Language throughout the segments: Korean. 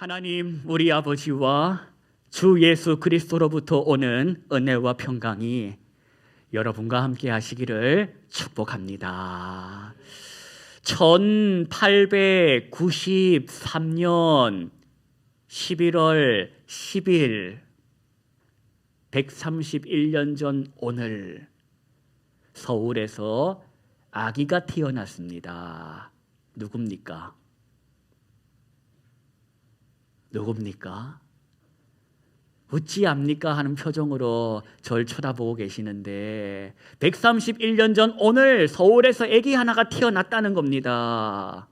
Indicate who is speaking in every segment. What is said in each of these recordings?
Speaker 1: 하나님 우리 아버지와 주 예수 그리스도로부터 오는 은혜와 평강이 여러분과 함께 하시기를 축복합니다. 1893년 11월 10일 131년 전 오늘 서울에서 아기가 태어났습니다. 누굽니까? 누굽니까? 어찌 압니까? 하는 표정으로 절 쳐다보고 계시는데 131년 전 오늘 서울에서 아기 하나가 태어났다는 겁니다.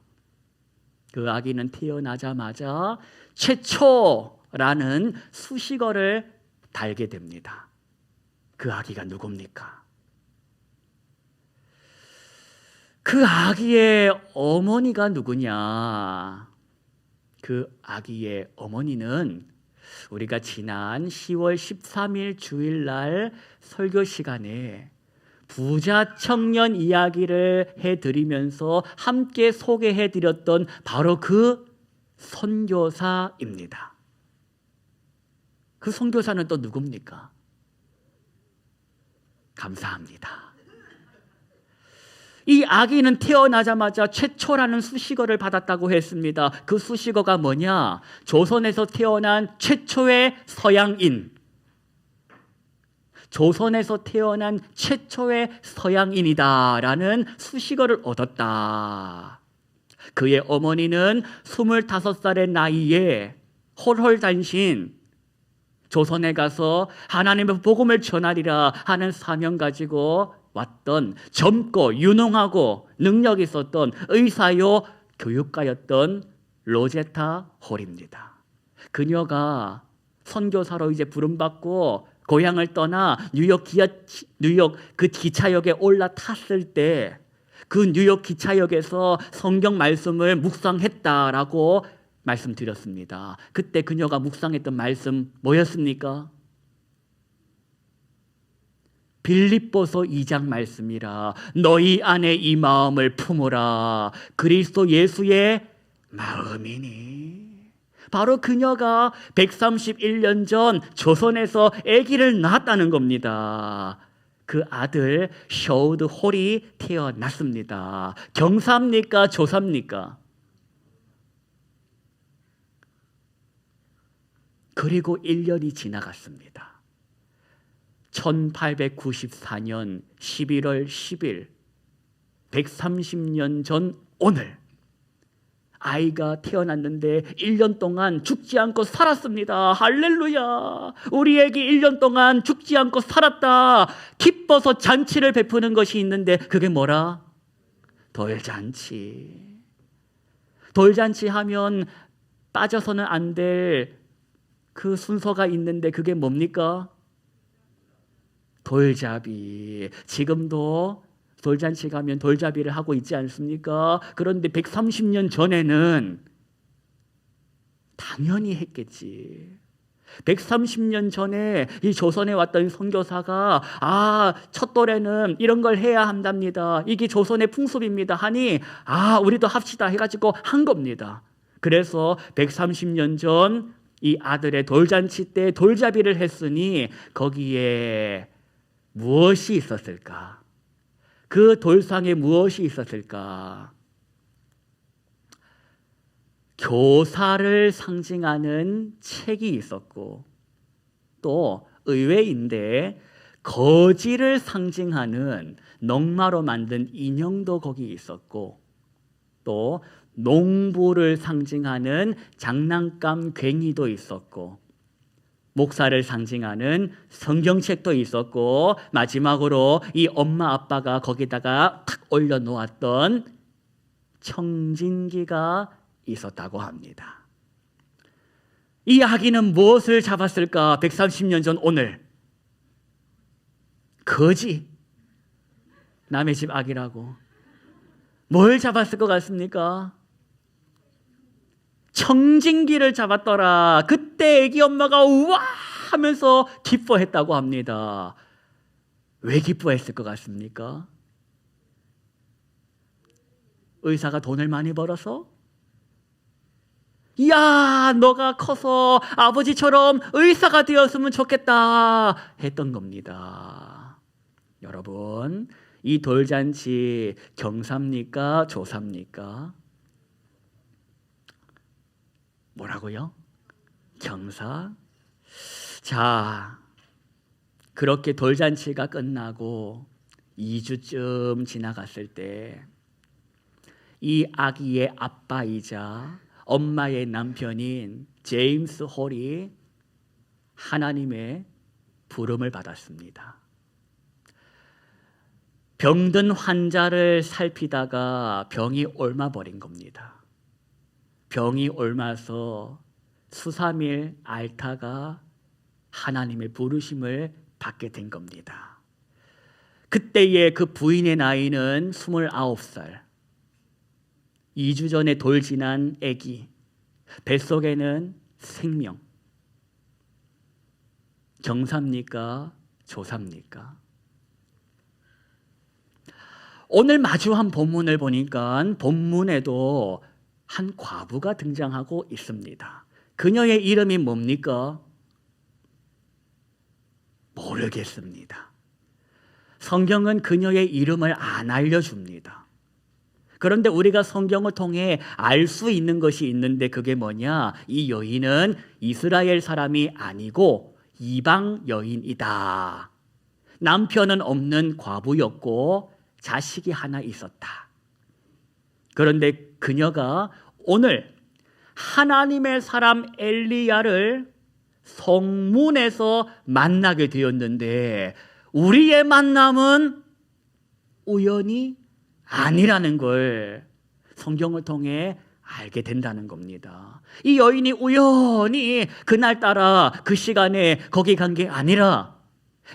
Speaker 1: 그 아기는 태어나자마자 최초라는 수식어를 달게 됩니다. 그 아기가 누굽니까? 그 아기의 어머니가 누구냐? 그 아기의 어머니는 우리가 지난 10월 13일 주일날 설교 시간에 부자 청년 이야기를 해드리면서 함께 소개해드렸던 바로 그 선교사입니다. 그 선교사는 또 누굽니까? 감사합니다. 이 아기는 태어나자마자 최초라는 수식어를 받았다고 했습니다. 그 수식어가 뭐냐? 조선에서 태어난 최초의 서양인. 조선에서 태어난 최초의 서양인이다라는 수식어를 얻었다. 그의 어머니는 25살의 나이에 홀홀단신 조선에 가서 하나님의 복음을 전하리라 하는 사명 가지고 왔던 젊고 유능하고 능력 있었던 의사요 교육가였던 로제타 홀입니다. 그녀가 선교사로 이제 부름받고 고향을 떠나 뉴욕 그 기차역에 올라탔을 때 그 뉴욕 기차역에서 성경 말씀을 묵상했다라고 말씀드렸습니다. 그때 그녀가 묵상했던 말씀 뭐였습니까? 빌립보서 2장 말씀이라. 너희 안에 이 마음을 품으라. 그리스도 예수의 마음이니. 바로 그녀가 131년 전 조선에서 아기를 낳았다는 겁니다. 그 아들 셔우드 홀이 태어났습니다. 경사입니까? 조사입니까? 그리고 1년이 지나갔습니다. 1894년 11월 10일 130년 전 오늘 아이가 태어났는데 1년 동안 죽지 않고 살았습니다. 할렐루야. 우리 애기 1년 동안 죽지 않고 살았다. 기뻐서 잔치를 베푸는 것이 있는데 그게 뭐라? 돌잔치. 돌잔치 하면 빠져서는 안 될 그 순서가 있는데 그게 뭡니까? 돌잡이. 지금도 돌잔치 가면 돌잡이를 하고 있지 않습니까? 그런데 130년 전에는 당연히 했겠지. 130년 전에 이 조선에 왔던 선교사가 첫 돌에는 이런 걸 해야 한답니다. 이게 조선의 풍습입니다 하니 우리도 합시다 해가지고 한 겁니다. 그래서 130년 전 이 아들의 돌잔치 때 돌잡이를 했으니 거기에 무엇이 있었을까? 그 돌상에 무엇이 있었을까? 교사를 상징하는 책이 있었고 또 의외인데 거지를 상징하는 넝마로 만든 인형도 거기 있었고 또 농부를 상징하는 장난감 괭이도 있었고 목사를 상징하는 성경책도 있었고 마지막으로 이 엄마 아빠가 거기다가 탁 올려놓았던 청진기가 있었다고 합니다. 이 아기는 무엇을 잡았을까? 130년 전 오늘 거지. 남의 집 아기라고. 뭘 잡았을 것 같습니까? 청진기를 잡았더라. 그때 애기 엄마가 우와 하면서 기뻐했다고 합니다. 왜 기뻐했을 것 같습니까? 의사가 돈을 많이 벌어서? 야, 너가 커서 아버지처럼 의사가 되었으면 좋겠다 했던 겁니다. 여러분, 이 돌잔치 경사입니까? 조사입니까? 뭐라고요? 경사? 자, 그렇게 돌잔치가 끝나고 2주쯤 지나갔을 때 이 아기의 아빠이자 엄마의 남편인 제임스 홀이 하나님의 부름을 받았습니다. 병든 환자를 살피다가 병이 옮아버린 겁니다. 병이 옮아서 수삼일 앓다가 하나님의 부르심을 받게 된 겁니다. 그때의 그 부인의 나이는 29살. 2주 전에 돌 지난 아기, 뱃속에는 생명. 경사입니까? 조사입니까? 오늘 마주한 본문을 보니까 본문에도 한 과부가 등장하고 있습니다. 그녀의 이름이 뭡니까? 모르겠습니다. 성경은 그녀의 이름을 안 알려줍니다. 그런데 우리가 성경을 통해 알 수 있는 것이 있는데 그게 뭐냐? 이 여인은 이스라엘 사람이 아니고 이방 여인이다. 남편은 없는 과부였고 자식이 하나 있었다. 그런데 그녀가 오늘 하나님의 사람 엘리야를 성문에서 만나게 되었는데 우리의 만남은 우연이 아니라는 걸 성경을 통해 알게 된다는 겁니다. 이 여인이 우연히 그날따라 그 시간에 거기 간 게 아니라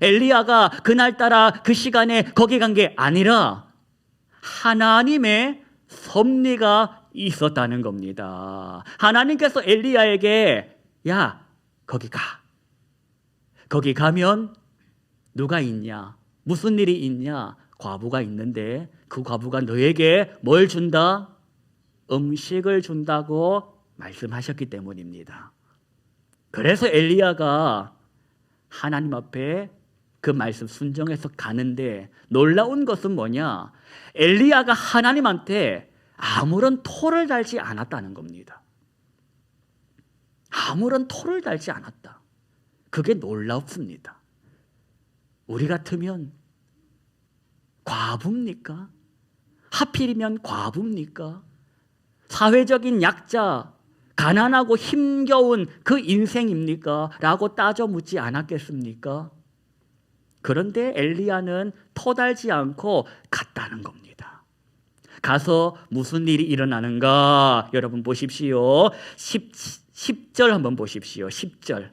Speaker 1: 엘리야가 그날따라 그 시간에 거기 간 게 아니라 하나님의 섭리가 있었다는 겁니다. 하나님께서 엘리야에게 야, 거기 가. 거기 가면 누가 있냐? 무슨 일이 있냐? 과부가 있는데 그 과부가 너에게 뭘 준다? 음식을 준다고 말씀하셨기 때문입니다. 그래서 엘리야가 하나님 앞에 그 말씀 순종해서 가는데 놀라운 것은 뭐냐? 엘리야가 하나님한테 아무런 토를 달지 않았다는 겁니다. 아무런 토를 달지 않았다. 그게 놀랍습니다. 우리 같으면 과부입니까? 하필이면 과부입니까? 사회적인 약자, 가난하고 힘겨운 그 인생입니까? 라고 따져 묻지 않았겠습니까? 그런데 엘리야는 토달지 않고 갔다는 겁니다. 가서 무슨 일이 일어나는가? 여러분 보십시오. 10절 한번 보십시오. 10절.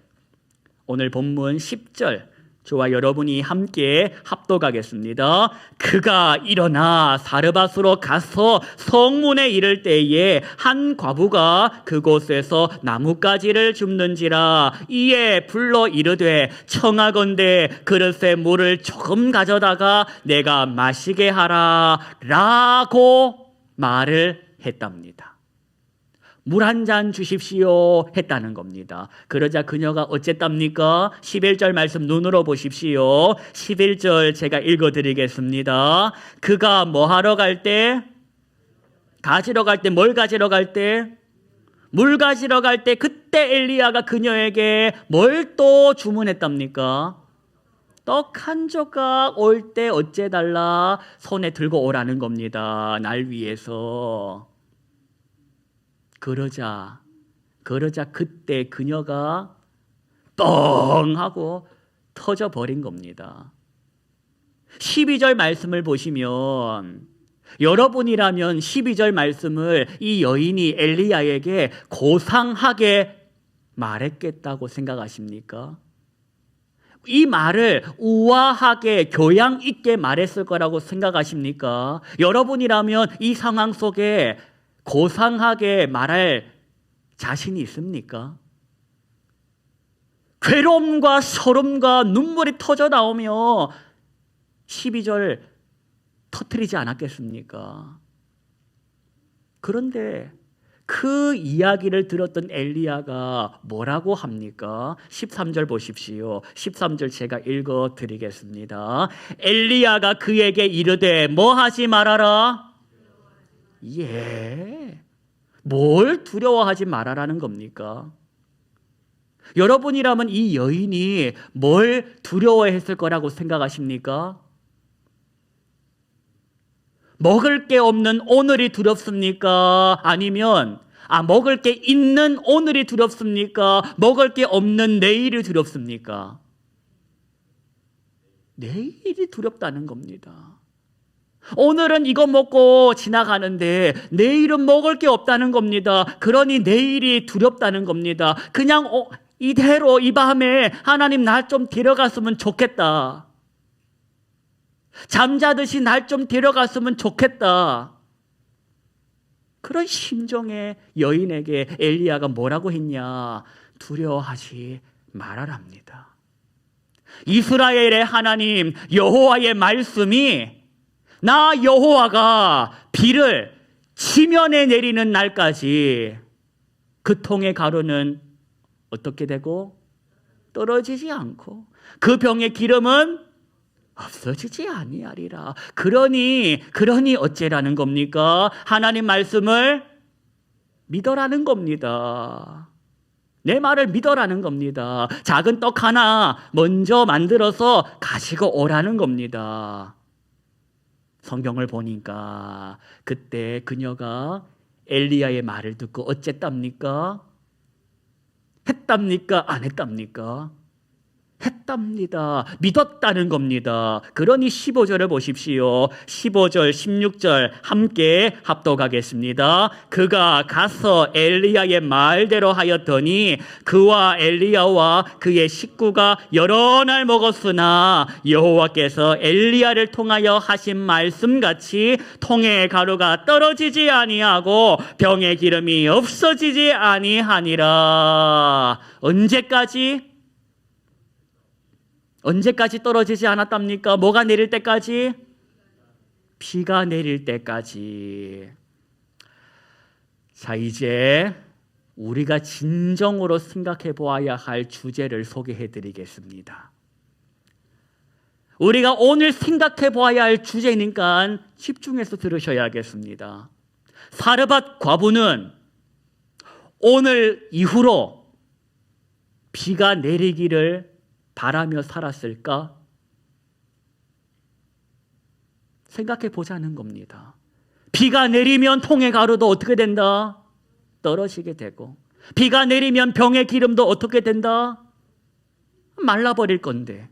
Speaker 1: 오늘 본문 10절. 저와 여러분이 함께 합독하겠습니다. 그가 일어나 사르밧으로 가서 성문에 이를 때에 한 과부가 그곳에서 나뭇가지를 줍는지라. 이에 불러 이르되 청하건대 그릇에 물을 조금 가져다가 내가 마시게 하라 라고 말을 했답니다. 물 한 잔 주십시오 했다는 겁니다. 그러자 그녀가 어쨌답니까? 11절 말씀 눈으로 보십시오. 11절 제가 읽어드리겠습니다. 그가 뭐 하러 갈 때? 가지러 갈 때, 뭘 가지러 갈 때? 물 가지러 갈 때 그때 엘리야가 그녀에게 뭘 또 주문했답니까? 떡 한 조각 올 때 어째달라 손에 들고 오라는 겁니다. 날 위해서. 그러자 그때 그녀가 뻥 하고 터져버린 겁니다. 12절 말씀을 보시면 여러분이라면 12절 말씀을 이 여인이 엘리야에게 고상하게 말했겠다고 생각하십니까? 이 말을 우아하게 교양 있게 말했을 거라고 생각하십니까? 여러분이라면 이 상황 속에 고상하게 말할 자신이 있습니까? 괴로움과 서름과 눈물이 터져 나오며 12절 터뜨리지 않았겠습니까? 그런데 그 이야기를 들었던 엘리야가 뭐라고 합니까? 13절 보십시오. 13절 제가 읽어 드리겠습니다. 엘리야가 그에게 이르되 뭐 하지 말아라? 예. 뭘 두려워하지 말아라는 겁니까? 여러분이라면 이 여인이 뭘 두려워했을 거라고 생각하십니까? 먹을 게 없는 오늘이 두렵습니까? 아니면 먹을 게 있는 오늘이 두렵습니까? 먹을 게 없는 내일이 두렵습니까? 내일이 두렵다는 겁니다. 오늘은 이거 먹고 지나가는데 내일은 먹을 게 없다는 겁니다. 그러니 내일이 두렵다는 겁니다. 그냥 이대로 이 밤에 하나님 날 좀 데려갔으면 좋겠다. 잠자듯이 날 좀 데려갔으면 좋겠다. 그런 심정의 여인에게 엘리야가 뭐라고 했냐? 두려워하지 말아랍니다. 이스라엘의 하나님 여호와의 말씀이 나 여호와가 비를 지면에 내리는 날까지 그 통의 가루는 어떻게 되고 떨어지지 않고 그 병의 기름은 없어지지 아니하리라. 그러니 어째라는 겁니까? 하나님 말씀을 믿어라는 겁니다. 내 말을 믿어라는 겁니다. 작은 떡 하나 먼저 만들어서 가지고 오라는 겁니다. 성경을 보니까 그때 그녀가 엘리야의 말을 듣고 어쨌답니까? 했답니까? 안 했답니까? 했답니다. 믿었다는 겁니다. 그러니 15절을 보십시오. 15절, 16절 함께 합독하겠습니다. 그가 가서 엘리야의 말대로 하였더니 그와 엘리야와 그의 식구가 여러 날 먹었으나 여호와께서 엘리야를 통하여 하신 말씀같이 통의 가루가 떨어지지 아니하고 병의 기름이 없어지지 아니하니라. 언제까지 떨어지지 않았답니까? 뭐가 내릴 때까지? 비가 내릴 때까지. 자, 이제 우리가 진정으로 생각해 보아야 할 주제를 소개해 드리겠습니다. 우리가 오늘 생각해 보아야 할 주제니까 집중해서 들으셔야겠습니다. 사르밧 과부는 오늘 이후로 비가 내리기를 바라며 살았을까? 생각해 보자는 겁니다. 비가 내리면 통의 가루도 어떻게 된다? 떨어지게 되고, 비가 내리면 병의 기름도 어떻게 된다? 말라버릴 건데,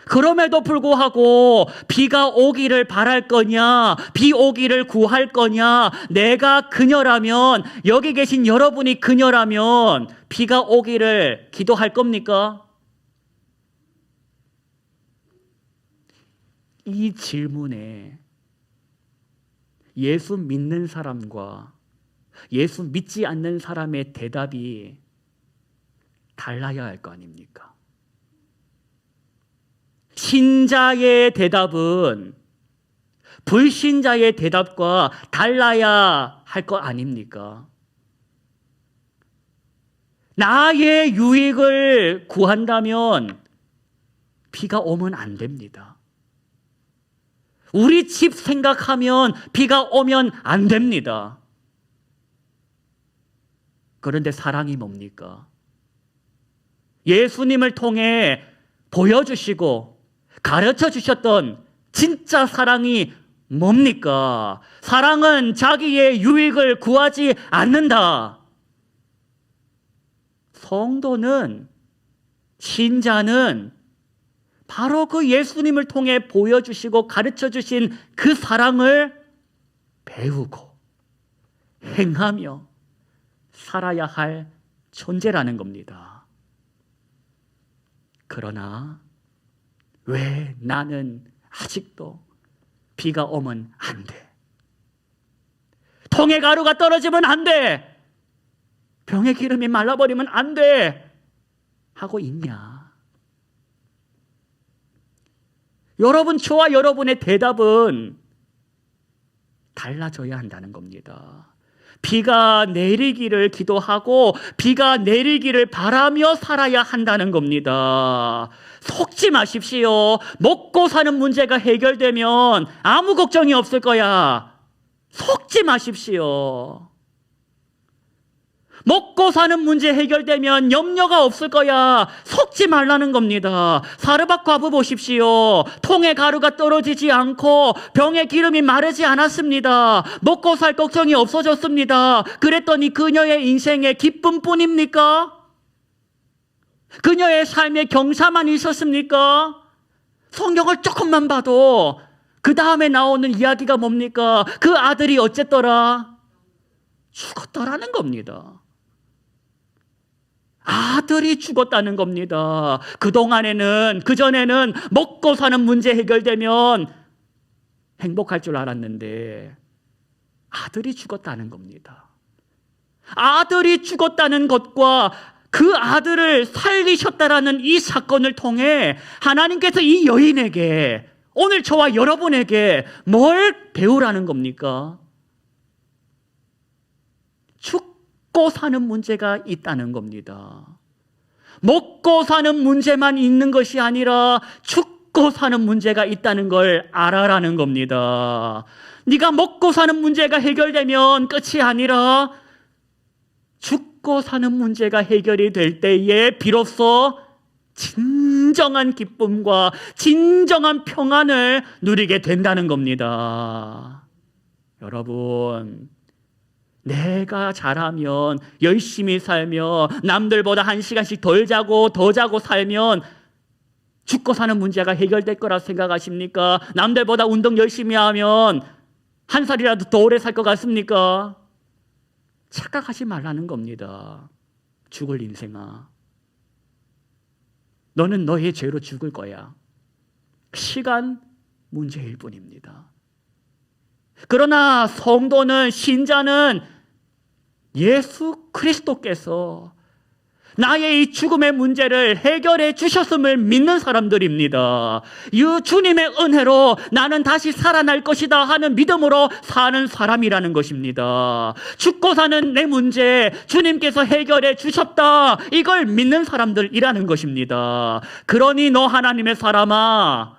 Speaker 1: 그럼에도 불구하고 비가 오기를 바랄 거냐, 비 오기를 구할 거냐, 내가 그녀라면, 여기 계신 여러분이 그녀라면 비가 오기를 기도할 겁니까? 이 질문에 예수 믿는 사람과 예수 믿지 않는 사람의 대답이 달라야 할 거 아닙니까? 신자의 대답은 불신자의 대답과 달라야 할 거 아닙니까? 나의 유익을 구한다면 비가 오면 안 됩니다. 우리 집 생각하면 비가 오면 안 됩니다. 그런데 사랑이 뭡니까? 예수님을 통해 보여주시고 가르쳐 주셨던 진짜 사랑이 뭡니까? 사랑은 자기의 유익을 구하지 않는다. 성도는, 신자는 바로 그 예수님을 통해 보여주시고 가르쳐 주신 그 사랑을 배우고 행하며 살아야 할 존재라는 겁니다. 그러나 왜 나는 아직도 비가 오면 안 돼? 통의 가루가 떨어지면 안 돼! 병의 기름이 말라버리면 안 돼! 하고 있냐? 여러분, 저와 여러분의 대답은 달라져야 한다는 겁니다. 비가 내리기를 기도하고 비가 내리기를 바라며 살아야 한다는 겁니다. 속지 마십시오. 먹고 사는 문제가 해결되면 아무 걱정이 없을 거야. 속지 마십시오. 먹고 사는 문제 해결되면 염려가 없을 거야. 속지 말라는 겁니다. 사르밧 과부 보십시오. 통에 가루가 떨어지지 않고 병에 기름이 마르지 않았습니다. 먹고 살 걱정이 없어졌습니다. 그랬더니 그녀의 인생에 기쁨뿐입니까? 그녀의 삶에 경사만 있었습니까? 성경을 조금만 봐도 그 다음에 나오는 이야기가 뭡니까? 그 아들이 어쨌더라? 죽었더라는 겁니다. 아들이 죽었다는 겁니다. 그전에는 먹고 사는 문제 해결되면 행복할 줄 알았는데 아들이 죽었다는 겁니다. 아들이 죽었다는 것과 그 아들을 살리셨다라는 이 사건을 통해 하나님께서 이 여인에게, 오늘 저와 여러분에게 뭘 배우라는 겁니까? 죽고 사는 문제가 있다는 겁니다. 먹고 사는 문제만 있는 것이 아니라 죽고 사는 문제가 있다는 걸 알아라는 겁니다. 네가 먹고 사는 문제가 해결되면 끝이 아니라 죽고 사는 문제가 해결이 될 때에 비로소 진정한 기쁨과 진정한 평안을 누리게 된다는 겁니다. 여러분, 내가 잘하면, 열심히 살며 남들보다 1시간씩 덜 자고 더 자고 살면 죽고 사는 문제가 해결될 거라 생각하십니까? 남들보다 운동 열심히 하면 1살이라도 더 오래 살 것 같습니까? 착각하지 말라는 겁니다. 죽을 인생아, 너는 너의 죄로 죽을 거야. 시간 문제일 뿐입니다. 그러나 성도는, 신자는 예수 그리스도께서 나의 이 죽음의 문제를 해결해 주셨음을 믿는 사람들입니다. 이 주님의 은혜로 나는 다시 살아날 것이다 하는 믿음으로 사는 사람이라는 것입니다. 죽고 사는 내 문제 주님께서 해결해 주셨다, 이걸 믿는 사람들이라는 것입니다. 그러니 너 하나님의 사람아,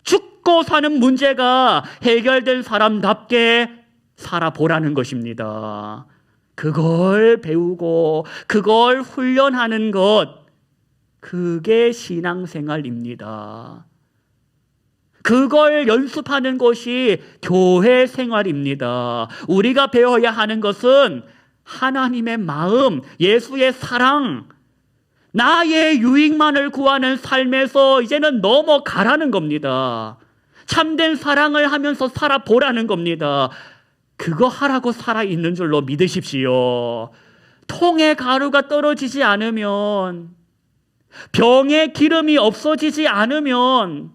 Speaker 1: 죽고 사는 문제가 해결된 사람답게 살아보라는 것입니다. 그걸 배우고 그걸 훈련하는 것, 그게 신앙생활입니다. 그걸 연습하는 것이 교회 생활입니다. 우리가 배워야 하는 것은 하나님의 마음, 예수의 사랑, 나의 유익만을 구하는 삶에서 이제는 넘어가라는 겁니다. 참된 사랑을 하면서 살아보라는 겁니다. 그거 하라고 살아있는 줄로 믿으십시오. 통에 가루가 떨어지지 않으면, 병에 기름이 없어지지 않으면,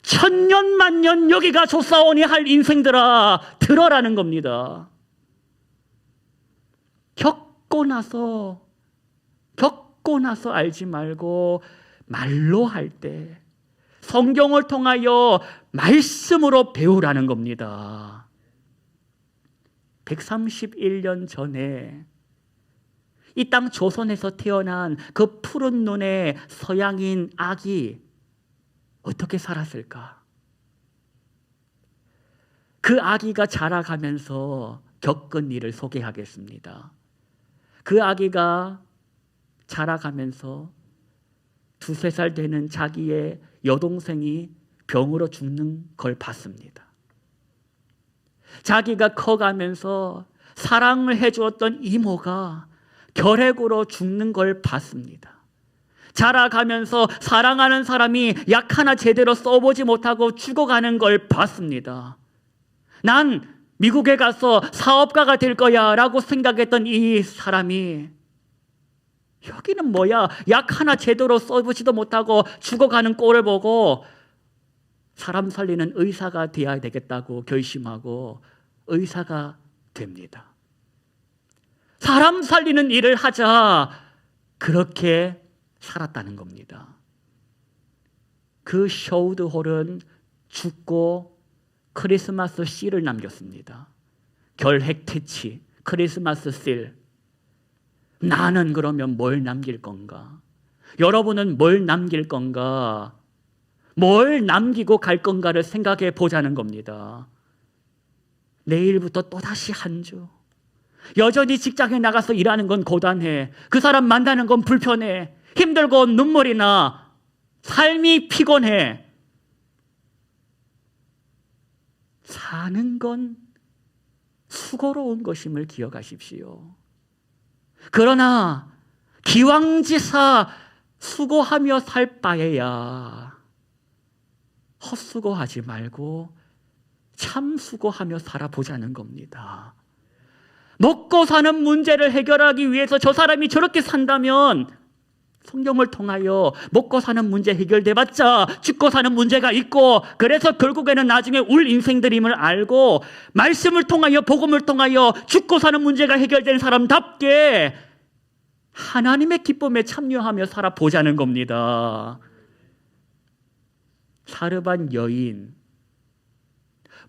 Speaker 1: 천년 만년 여기가 좋사오니 할 인생들아, 들어라는 겁니다. 겪고 나서 알지 말고 말로 할 때, 성경을 통하여 말씀으로 배우라는 겁니다. 131년 전에 이 땅 조선에서 태어난 그 푸른 눈의 서양인 아기 어떻게 살았을까? 그 아기가 자라가면서 겪은 일을 소개하겠습니다. 그 아기가 자라가면서 2-3살 되는 자기의 여동생이 병으로 죽는 걸 봤습니다. 자기가 커가면서 사랑을 해주었던 이모가 결핵으로 죽는 걸 봤습니다. 자라가면서 사랑하는 사람이 약 하나 제대로 써보지 못하고 죽어가는 걸 봤습니다. 난 미국에 가서 사업가가 될 거야 라고 생각했던 이 사람이 여기는 뭐야, 약 하나 제대로 써보지도 못하고 죽어가는 꼴을 보고 사람 살리는 의사가 되어야 되겠다고 결심하고 의사가 됩니다. 사람 살리는 일을 하자, 그렇게 살았다는 겁니다. 그 셔우드 홀은 죽고 크리스마스 씨를 남겼습니다. 결핵 퇴치, 크리스마스 실. 나는 그러면 뭘 남길 건가? 여러분은 뭘 남길 건가? 뭘 남기고 갈 건가를 생각해 보자는 겁니다. 내일부터 또다시 한 주. 여전히 직장에 나가서 일하는 건 고단해. 그 사람 만나는 건 불편해. 힘들고 눈물이 나. 삶이 피곤해. 사는 건 수고로운 것임을 기억하십시오. 그러나 기왕지사 수고하며 살 바에야 헛수고하지 말고 참 수고하며 살아보자는 겁니다. 먹고 사는 문제를 해결하기 위해서 저 사람이 저렇게 산다면 성경을 통하여 먹고 사는 문제 해결돼봤자 죽고 사는 문제가 있고, 그래서 결국에는 나중에 울 인생들임을 알고 말씀을 통하여 복음을 통하여 죽고 사는 문제가 해결된 사람답게 하나님의 기쁨에 참여하며 살아보자는 겁니다. 사르반 여인,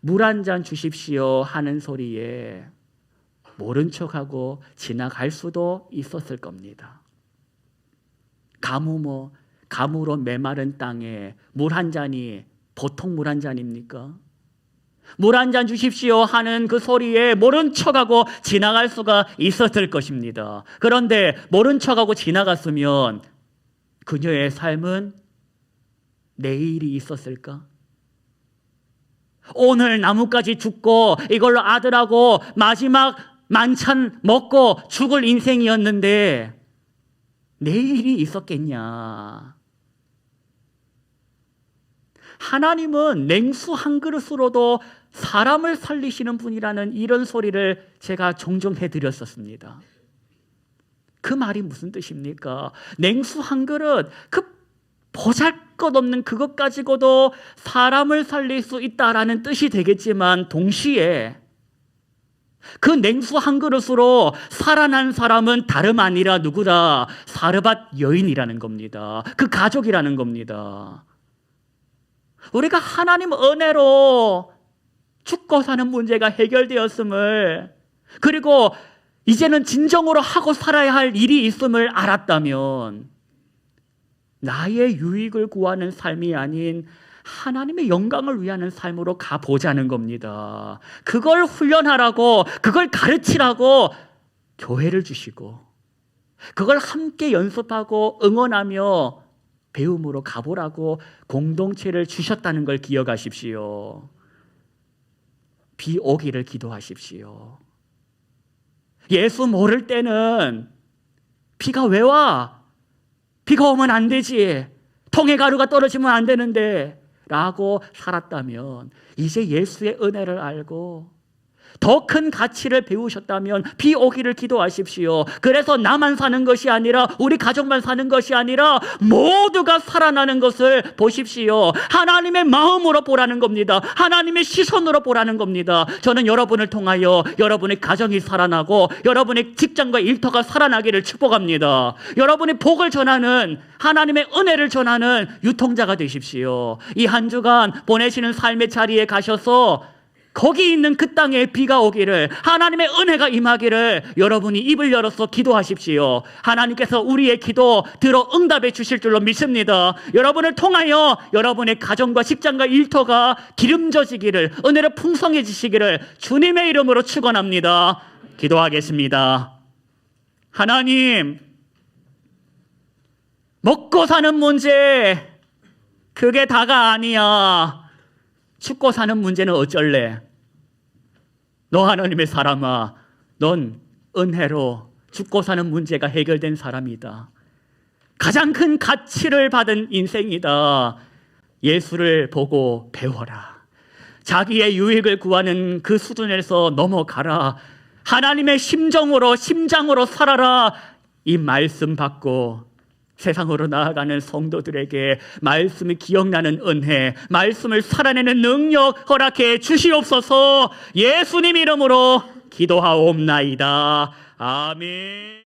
Speaker 1: 물 한 잔 주십시오 하는 소리에 모른 척하고 지나갈 수도 있었을 겁니다. 가무로 메마른 땅에 물 한 잔이 보통 물 한 잔입니까? 물 한 잔 주십시오 하는 그 소리에 모른 척하고 지나갈 수가 있었을 것입니다. 그런데 모른 척하고 지나갔으면 그녀의 삶은 내일이 있었을까? 오늘 나뭇가지 죽고 이걸로 아들하고 마지막 만찬 먹고 죽을 인생이었는데 내일이 있었겠냐? 하나님은 냉수 한 그릇으로도 사람을 살리시는 분이라는 이런 소리를 제가 종종 해드렸었습니다. 그 말이 무슨 뜻입니까? 냉수 한 그릇, 그 보잘것없는 그것 가지고도 사람을 살릴 수 있다라는 뜻이 되겠지만, 동시에 그 냉수 한 그릇으로 살아난 사람은 다름 아니라 누구다? 사르밧 여인이라는 겁니다. 그 가족이라는 겁니다. 우리가 하나님 은혜로 죽고 사는 문제가 해결되었음을, 그리고 이제는 진정으로 하고 살아야 할 일이 있음을 알았다면 나의 유익을 구하는 삶이 아닌 하나님의 영광을 위하는 삶으로 가보자는 겁니다. 그걸 훈련하라고, 그걸 가르치라고 교회를 주시고, 그걸 함께 연습하고 응원하며 배움으로 가보라고 공동체를 주셨다는 걸 기억하십시오. 비 오기를 기도하십시오. 예수 모를 때는 비가 왜 와? 비가 오면 안 되지. 통에 가루가 떨어지면 안 되는데 라고 살았다면, 이제 예수의 은혜를 알고 더 큰 가치를 배우셨다면 비 오기를 기도하십시오. 그래서 나만 사는 것이 아니라, 우리 가족만 사는 것이 아니라 모두가 살아나는 것을 보십시오. 하나님의 마음으로 보라는 겁니다. 하나님의 시선으로 보라는 겁니다. 저는 여러분을 통하여 여러분의 가정이 살아나고 여러분의 직장과 일터가 살아나기를 축복합니다. 여러분의 복을 전하는, 하나님의 은혜를 전하는 유통자가 되십시오. 이 한 주간 보내시는 삶의 자리에 가셔서 거기 있는 그 땅에 비가 오기를, 하나님의 은혜가 임하기를 여러분이 입을 열어서 기도하십시오. 하나님께서 우리의 기도 들어 응답해 주실 줄로 믿습니다. 여러분을 통하여 여러분의 가정과 직장과 일터가 기름져지기를, 은혜로 풍성해지시기를 주님의 이름으로 축원합니다. 기도하겠습니다. 하나님, 먹고 사는 문제 그게 다가 아니야. 죽고 사는 문제는 어쩔래? 너 하나님의 사람아, 넌 은혜로 죽고 사는 문제가 해결된 사람이다. 가장 큰 가치를 받은 인생이다. 예수를 보고 배워라. 자기의 유익을 구하는 그 수준에서 넘어가라. 하나님의 심장으로 살아라. 이 말씀 받고 세상으로 나아가는 성도들에게 말씀이 기억나는 은혜, 말씀을 살아내는 능력 허락해 주시옵소서. 예수님 이름으로 기도하옵나이다. 아멘.